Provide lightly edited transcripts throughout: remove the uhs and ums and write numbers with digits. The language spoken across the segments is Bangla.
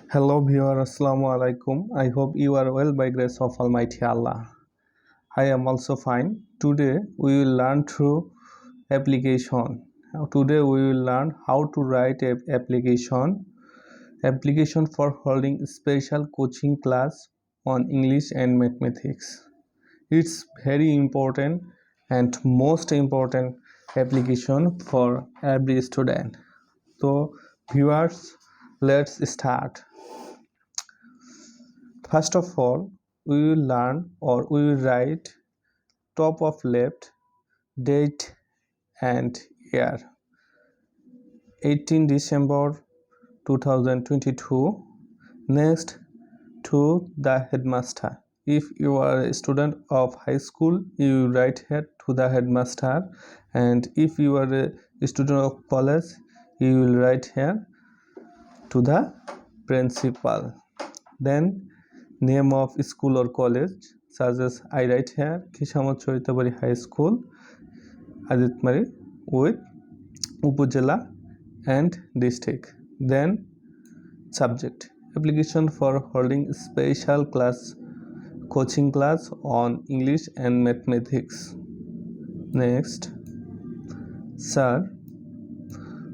Hello viewer, Assalamu alaikum. I hope you are well by grace of Almighty Allah. I am also fine. Today we will learn through application. Today we will learn how to write a application for holding special coaching class on English and mathematics. It's very important and most important application for every student. So viewers, let's start. First of all, we will learn or we will write top of left date and year 18 December 2022. Next, to the headmaster. If you are a student of high school, you write here to the headmaster, and if you are a student of college, you will write here to the principal. Then name of school or college, such as I write here Kishamot Charitabari High School, Aditmari, with Upajela and district. Then subject, application for holding special class coaching class on English and mathematics. Next, sir,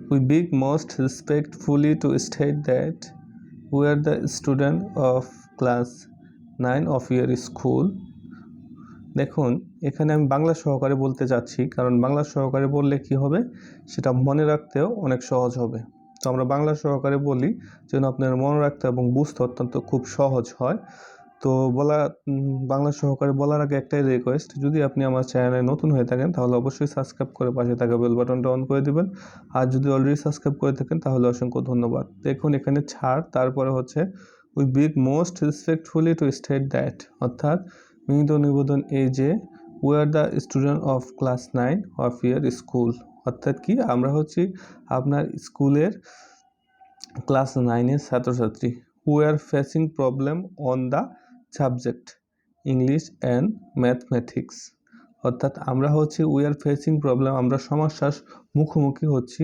we beg most respectfully to state that we are the student of class 9 of your school. দেখুন এখানে আমি বাংলা সহকারে বলতে চাচ্ছি, কারণ বাংলা সহকারে বললে কি হবে সেটা মনে রাখতেও অনেক সহজ হবে। তো আমরা বাংলা সহকারে বলি যেন আপনার মনে রাখতে এবং বুঝতে অত্যন্ত খুব সহজ হয়। তো বাংলা সহকারে বলার আগে একটাই রিকোয়েস্ট, যদি আপনি আমার চ্যানেলে নতুন হয়ে থাকেন তাহলে অবশ্যই সাবস্ক্রাইব করে পাশে থাকা বেল বাটনটা অন করে দিবেন, আর যদি অলরেডি সাবস্ক্রাইব করে থাকেন তাহলে অসংখ্য ধন্যবাদ। দেখুন এখানে ছাড়, তারপরে হচ্ছে we beg most respectfully two state that, অর্থাৎ বিনীত নিবেদন এই যে we are the student of class 9 of your school, অর্থাৎ কি আমরা হচ্ছি আপনার স্কুলের ক্লাস 9-এর ছাত্রছাত্রী। We are facing problem on the subject English and mathematics, অর্থাৎ আমরা হচ্ছি উই আর ফেসিং প্রবলেম, আমরা সমস্যার মুখোমুখি হচ্ছি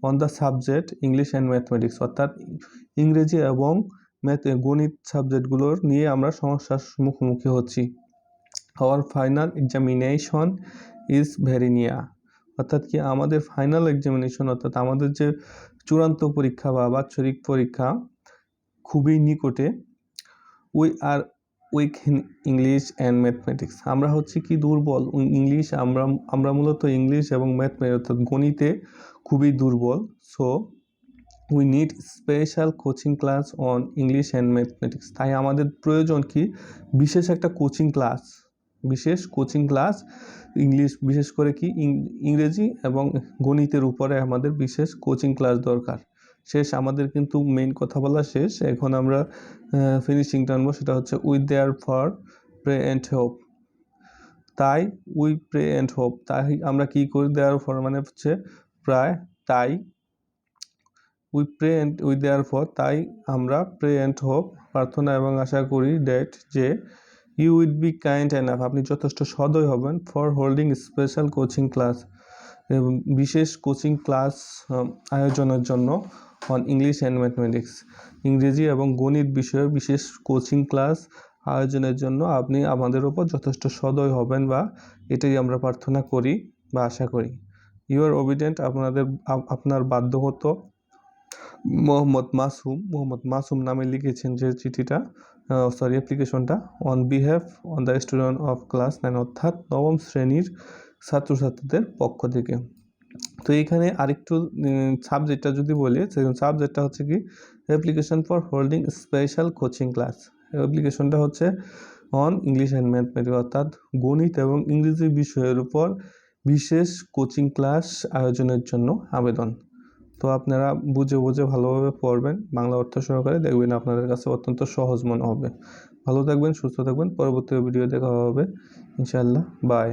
on the subject English and mathematics, অর্থাৎ ইংরেজি এবং গণিত সাবজেক্টগুলোর নিয়ে আমরা সমস্যার মুখোমুখি হচ্ছি। Hour final examination is very near, অর্থাৎ কি আমাদের ফাইনাল এক্সামিনেশন অর্থাৎ আমাদের যে চূড়ান্ত পরীক্ষা বা বাৎসরিক পরীক্ষা খুবই নিকটে। We are weak in English and mathematics, আমরা হচ্ছে কি দুর্বল ইংলিশ, আমরা মূলত ইংলিশ এবং ম্যাথমেটিক্স অর্থাৎ গণিতে খুবই দুর্বল। So we need special coaching class on English and mathematics, তাই আমাদের প্রয়োজন কি বিশেষ একটা কোচিং ক্লাস ইংলিশ, বিশেষ করে কি ইংরেজি এবং গণিতের উপরে আমাদের বিশেষ কোচিং ক্লাস দরকার। শেষ, আমাদের কিন্তু মেইন কথা বলা শেষ, এখন আমরা ফিনিশিং টানবো, সেটা হচ্ছে we there for pray and hope, তাই উই প্রে অ্যান্ড হোপ, তাই আমরা কি করি দেয়ার ফর মানে হচ্ছে প্রায়, তাই উই প্রে অ্যান্ড উই দেয়ার ফর, তাই আমরা প্রে অ্যান্ড হোপ প্রার্থনা এবং আশা করি ডেট যে you would be kind enough, আপনি যথেষ্ট সদয় হবেন for holding special coaching class, বিশেষ কোচিং ক্লাস আয়োজনের জন্য অন ইংলিশ অ্যান্ড ম্যাথমেটিক্স, ইংরেজি এবং গণিত বিষয়ে বিশেষ কোচিং ক্লাস আয়োজনের জন্য আপনি আমাদের ওপর যথেষ্ট সদয় হবেন, বা এটাই আমরা প্রার্থনা করি বা আশা করি। ইউর ওবিডেন্ট, আপনার বাধ্যগত মোহাম্মদ মাসুম নামে লিখেছেন যে চিঠিটা অ্যাপ্লিকেশনটা, on behalf on the student of class 9, অর্থাৎ 9ম শ্রেণীর ছাত্রছাত্রীদের পক্ষ থেকে। তো এইখানে আরেকটু সাবজেক্টটা যদি বলি, সেরকম সাবজেক্টটা হচ্ছে কি application for holding special coaching class, অ্যাপ্লিকেশনটা হচ্ছে অন ইংলিশ অ্যান্ড ম্যাথমেটিক্স, অর্থাৎ গণিত এবং ইংরেজি বিষয়ের উপর বিশেষ কোচিং ক্লাস আয়োজনের জন্য আবেদন। তো আপনারা বুঝে ভালোভাবে পড়বেন, বাংলা অর্থ সহকারে, দেখবেন আপনাদের কাছে অত্যন্ত সহজ মনে হবে। ভালো থাকবেন, সুস্থ থাকবেন, পরবর্তী ভিডিও দেখা হবে ইনশাআল্লাহ, বাই।